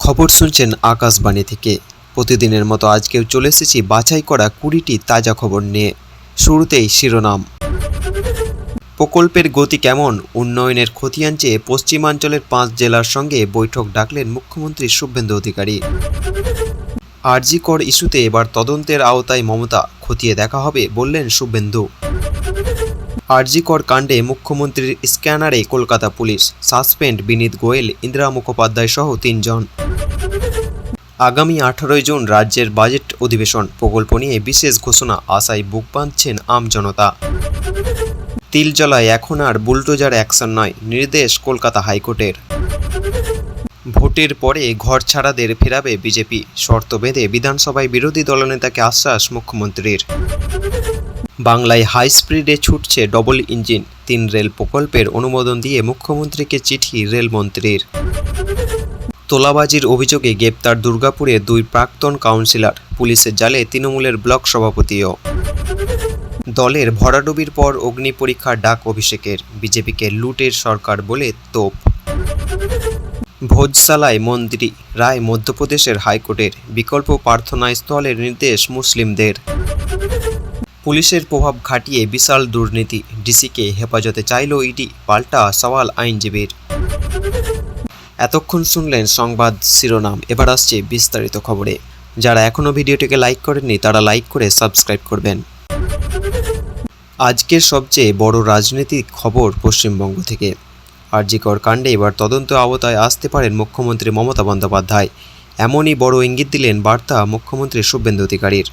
খবর শুনছেন আকাশবাণী থেকে। প্রতিদিনের মতো আজকেও চলে এসেছি বাছাই করা 20টি তাজা খবর নিয়ে। শুরুতেই শিরোনাম। প্রকল্পের গতি কেমন, উন্নয়নের খতিয়ান চেয়ে পশ্চিমাঞ্চলের 5 জেলার সঙ্গে বৈঠক ডাকলেন মুখ্যমন্ত্রী শুভেন্দু অধিকারী। আরজি কর ইস্যুতে এবার তদন্তের আওতায় মমতা, খতিয়ে দেখা হবে বললেন শুভেন্দু। আরজি কর কাণ্ডে মুখ্যমন্ত্রীর স্ক্যানারে কলকাতা পুলিশ, সাসপেন্ড বিনীত গোয়েল, ইন্দিরা মুখোপাধ্যায় সহ 3 জন। আগামী 18 জুন রাজ্যের বাজেট অধিবেশন, প্রকল্প নিয়ে বিশেষ ঘোষণা, আশায় বুক বাঁধছেন আমজনতা। তিলজলায় এখন আর বুলডোজার অ্যাকশন নয়, নির্দেশ কলকাতা হাইকোর্টের। ভোটের পরে ঘর ছাড়াদের ফেরাবে বিজেপি, শর্ত বেঁধে বিধানসভায় বিরোধী দলনেতাকে আশ্বাস মুখ্যমন্ত্রীর। বাংলায় হাই স্পিডে ছুটছে ডবল ইঞ্জিন, 3 রেল প্রকল্পের অনুমোদন দিয়ে মুখ্যমন্ত্রীকে চিঠি রেলমন্ত্রীর। তোলাবাজির অভিযোগে গ্রেপ্তার দুর্গাপুরের 2 প্রাক্তন কাউন্সিলর, পুলিশের জালে তৃণমূলের ব্লক সভাপতিও। দলের ভরাডুবির পর অগ্নি পরীক্ষার ডাক অভিষেকের, বিজেপিকে লুটের সরকার বলে তোপ। ভোজশালায় মন্দির রায় মধ্যপ্রদেশের হাইকোর্টের, বিকল্প প্রার্থনাস্থলের নির্দেশ মুসলিমদের। পুলিশের প্রভাব খাটিয়ে বিশাল দুর্নীতি, ডিসিকে হেফাজতে চাইল ইডি, পাল্টা সওয়াল আইনজীবীর। এতক্ষণ শুনলেন সংবাদ শিরোনাম, এবার আসছে বিস্তারিত খবরে। যারা এখনও ভিডিওটিকে লাইক করেননি তারা লাইক করে সাবস্ক্রাইব করবেন। আজকের সবচেয়ে বড় রাজনৈতিক খবর পশ্চিমবঙ্গ থেকে। আরজি কর কাণ্ডে এবার তদন্ত আওতায় আসতে পারেন মুখ্যমন্ত্রী মমতা বন্দ্যোপাধ্যায়। এমনই বড় ইঙ্গিত দিলেন বার্তা মুখ্যমন্ত্রী শুভেন্দু অধিকারীর।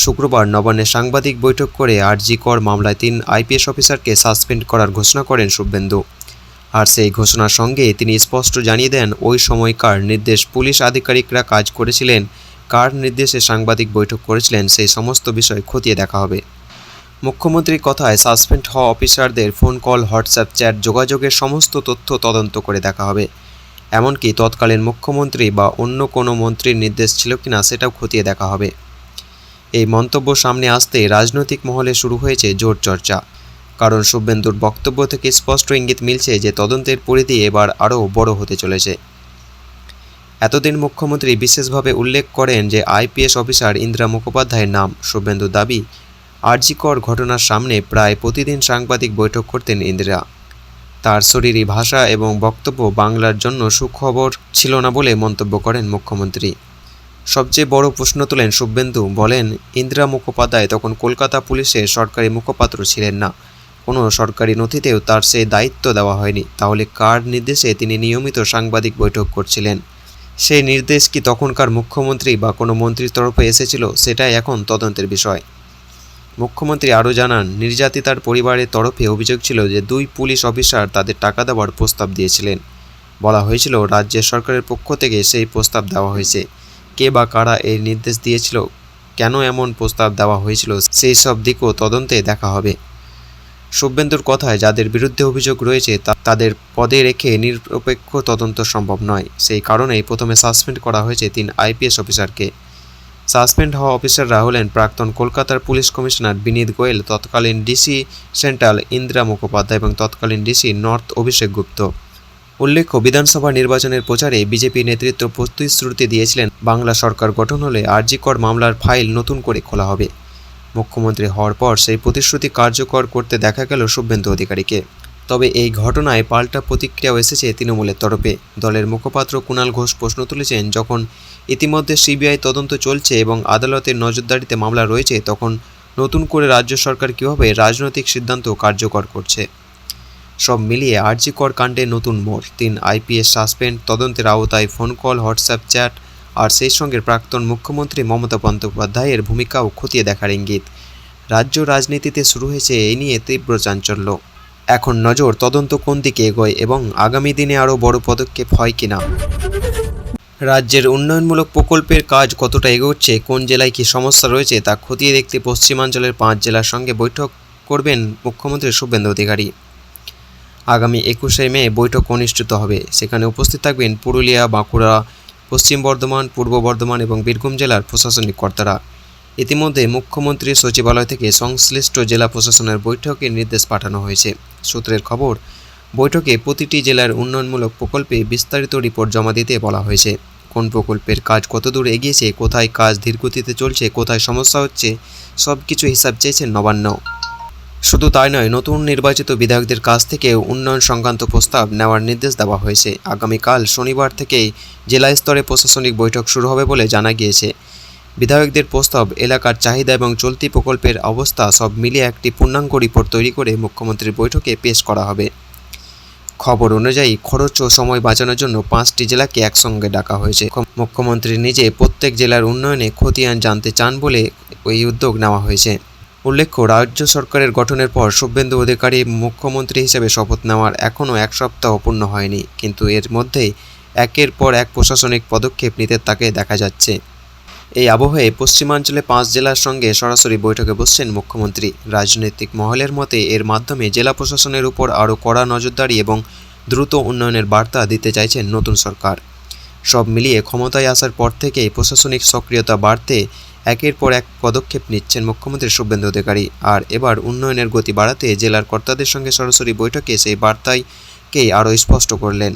শুক্রবার নবান্নে সাংবাদিক বৈঠক করে আরজি কর মামলায় 3 আইপিএস অফিসারকে সাসপেন্ড করার ঘোষণা করেন শুভেন্দু। আর সেই ঘোষণার সঙ্গে তিনি স্পষ্ট জানিয়ে দেন ওই সময়কার নির্দেশ পুলিশ আধিকারিকরা কাজ করেছিলেন, কার নির্দেশে সাংবাদিক বৈঠক করেছিলেন, সেই সমস্ত বিষয় খতিয়ে দেখা হবে। মুখ্যমন্ত্রীর কথায় সাসপেন্ড হওয়া অফিসারদের ফোন কল, হোয়াটসঅ্যাপ চ্যাট, যোগাযোগের সমস্ত তথ্য তদন্ত করে দেখা হবে। এমনকি তৎকালীন মুখ্যমন্ত্রী বা অন্য কোনো মন্ত্রীর নির্দেশ ছিল কিনা সেটাও খতিয়ে দেখা হবে। এই মন্তব্য সামনে আসতে রাজনৈতিক মহলে শুরু হয়েছে জোর চর্চা। কারণ শুভেন্দুর বক্তব্য থেকে স্পষ্ট ইঙ্গিত মিলছে যে তদন্তের পরিধি এবার আরও বড় হতে চলেছে। এতদিন মুখ্যমন্ত্রী বিশেষভাবে উল্লেখ করেন যে আইপিএস অফিসার ইন্দিরা মুখোপাধ্যায়ের নাম। শুভেন্দুর দাবি, আরজি কর ঘটনার সামনে প্রায় প্রতিদিন সাংবাদিক বৈঠক করতেন ইন্দিরা। তার শরীরী ভাষা এবং বক্তব্য বাংলার জন্য সুখবর ছিল না বলে মন্তব্য করেন মুখ্যমন্ত্রী। সবচেয়ে বড় প্রশ্ন তোলেন শুভেন্দু, বলেন ইন্দিরা মুখোপাধ্যায় তখন কলকাতা পুলিশের সরকারি মুখপাত্র ছিলেন না, কোনো সরকারি নথিতেও তার সেই দায়িত্ব দেওয়া হয়নি। তাহলে কার নির্দেশে তিনি নিয়মিত সাংবাদিক বৈঠক করছিলেন? সেই নির্দেশ কি তখনকার মুখ্যমন্ত্রী বা কোনো মন্ত্রীর তরফে এসেছিল? সেটাই এখন তদন্তের বিষয়। মুখ্যমন্ত্রী আরও জানান, নির্যাতিতার পরিবারের তরফে অভিযোগ ছিল যে 2 পুলিশ অফিসার তাদের টাকা দেওয়ার প্রস্তাব দিয়েছিলেন। বলা হয়েছিল রাজ্যের সরকারের পক্ষ থেকে সেই প্রস্তাব দেওয়া হয়েছে। কে বা কারা এই নির্দেশ দিয়েছিল, কেন এমন প্রস্তাব দেওয়া হয়েছিল, সেই সব দিকও তদন্তে দেখা হবে। শুভেন্দুর কথায় যাদের বিরুদ্ধে অভিযোগ রয়েছে তাদের পদে রেখে নিরপেক্ষ তদন্ত সম্ভব নয়। সেই কারণেই প্রথমে সাসপেন্ড করা হয়েছে 3 আইপিএস অফিসারকে। সাসপেন্ড হওয়া অফিসাররা হলেন প্রাক্তন কলকাতার পুলিশ কমিশনার বিনীত গোয়েল, তৎকালীন ডিসি সেন্ট্রাল ইন্দিরা মুখোপাধ্যায় এবং তৎকালীন ডিসি নর্থ অভিষেক গুপ্ত। উল্লেখ্য, বিধানসভা নির্বাচনের প্রচারে বিজেপি নেতৃত্ব প্রতিশ্রুতি দিয়েছিলেন বাংলা সরকার গঠন হলে আরজি কর মামলার ফাইল নতুন করে খোলা হবে। মুখ্যমন্ত্রী হওয়ার পর সেই প্রতিশ্রুতি কার্যকর করতে দেখা গেল শুভেন্দু অধিকারীকে। তবে এই ঘটনায় পাল্টা প্রতিক্রিয়াও এসেছে তৃণমূলের তরফে। দলের মুখপাত্র কুণাল ঘোষ প্রশ্ন তুলেছেন, যখন ইতিমধ্যে সিবিআই তদন্ত চলছে এবং আদালতের নজরদারিতে মামলা রয়েছে, তখন নতুন করে রাজ্য সরকার কীভাবে রাজনৈতিক সিদ্ধান্ত কার্যকর করছে? সব মিলিয়ে আরজি কর কাণ্ডে নতুন মোড়, 3 আইপিএস সাসপেন্ড, তদন্তের আওতায় ফোন কল, হোয়াটসঅ্যাপ চ্যাট, আর সেই সঙ্গে প্রাক্তন মুখ্যমন্ত্রী মমতা বন্দ্যোপাধ্যায়ের ভূমিকাও খতিয়ে দেখার ইঙ্গিত। রাজ্য রাজনীতিতে শুরু হয়েছে এই নিয়ে তীব্র চাঞ্চল্য। এখন নজর তদন্ত কোন দিকে এগোয় এবং আগামী দিনে আরও বড় পদক্ষেপ হয় কিনা। রাজ্যের উন্নয়নমূলক প্রকল্পের কাজ কতটা এগোচ্ছে, কোন জেলায় কী সমস্যা রয়েছে তা খতিয়ে দেখতে পশ্চিমাঞ্চলের 5 জেলার সঙ্গে বৈঠক করবেন মুখ্যমন্ত্রী শুভেন্দু অধিকারী। আগামী 21শে মে বৈঠক অনুষ্ঠিত হবে। সেখানে উপস্থিত থাকবেন পুরুলিয়া, বাঁকুড়া, পশ্চিম বর্ধমান, পূর্ব বর্ধমান এবং বীরভূম জেলার প্রশাসনিক কর্তারা। ইতিমধ্যে মুখ্যমন্ত্রীর সচিবালয় থেকে সংশ্লিষ্ট জেলা প্রশাসনের বৈঠকের নির্দেশ পাঠানো হয়েছে। সূত্রের খবর, বৈঠকে প্রতিটি জেলার উন্নয়নমূলক প্রকল্পে বিস্তারিত রিপোর্ট জমা দিতে বলা হয়েছে। কোন প্রকল্পের কাজ কতদূর এগিয়েছে, কোথায় কাজ ধীরগতিতে চলছে, কোথায় সমস্যা হচ্ছে, সব কিছু হিসাব চেয়েছেন নবান্ন। শুধু তাই নয়, নতুন নির্বাচিত বিধায়কদের কাছ থেকে উন্নয়ন সংক্রান্ত প্রস্তাব নেওয়ার নির্দেশ দেওয়া হয়েছে। আগামীকাল শনিবার থেকেই জেলা স্তরে প্রশাসনিক বৈঠক শুরু হবে বলে জানা গিয়েছে। বিধায়কদের প্রস্তাব, এলাকার চাহিদা এবং চলতি প্রকল্পের অবস্থা সব মিলিয়ে একটি পূর্ণাঙ্গ রিপোর্ট তৈরি করে মুখ্যমন্ত্রীর বৈঠকে পেশ করা হবে। খবর অনুযায়ী খরচ ও সময় বাঁচানোর জন্য 5টি জেলাকে একসঙ্গে ডাকা হয়েছে। মুখ্যমন্ত্রী নিজে প্রত্যেক জেলার উন্নয়নে খতিয়ান জানতে চান বলে এই উদ্যোগ নেওয়া হয়েছে। উল্লেখ্য, রাজ্য সরকারের গঠনের পর শুভেন্দু অধিকারী মুখ্যমন্ত্রী হিসেবে শপথ নেওয়ার এখনও 1 সপ্তাহ পূর্ণ হয়নি, কিন্তু এর মধ্যেই একের পর এক প্রশাসনিক পদক্ষেপ নিতে তাকে দেখা যাচ্ছে। এই আবহে পশ্চিমাঞ্চলে 5 জেলার সঙ্গে সরাসরি বৈঠকে বসছেন মুখ্যমন্ত্রী। রাজনৈতিক মহলের মতে এর মাধ্যমে জেলা প্রশাসনের উপর আরও কড়া নজরদারি এবং দ্রুত উন্নয়নের বার্তা দিতে চাইছেন নতুন সরকার। সব মিলিয়ে ক্ষমতায় আসার পর থেকেই প্রশাসনিক সক্রিয়তা বাড়তে একের পর এক পদক্ষেপ নিচ্ছেন মুখ্যমন্ত্রী শুভেন্দু অধিকারী। আর এবার উন্নয়নের গতি বাড়াতে জেলার কর্তাদের সঙ্গে সরাসরি বৈঠকে সেই বার্তাকেই আরও স্পষ্ট করলেন।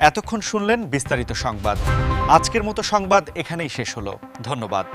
এতক্ষণ শুনলেন বিস্তারিত সংবাদ। আজকের মতো সংবাদ এখানেই শেষ হলো। ধন্যবাদ।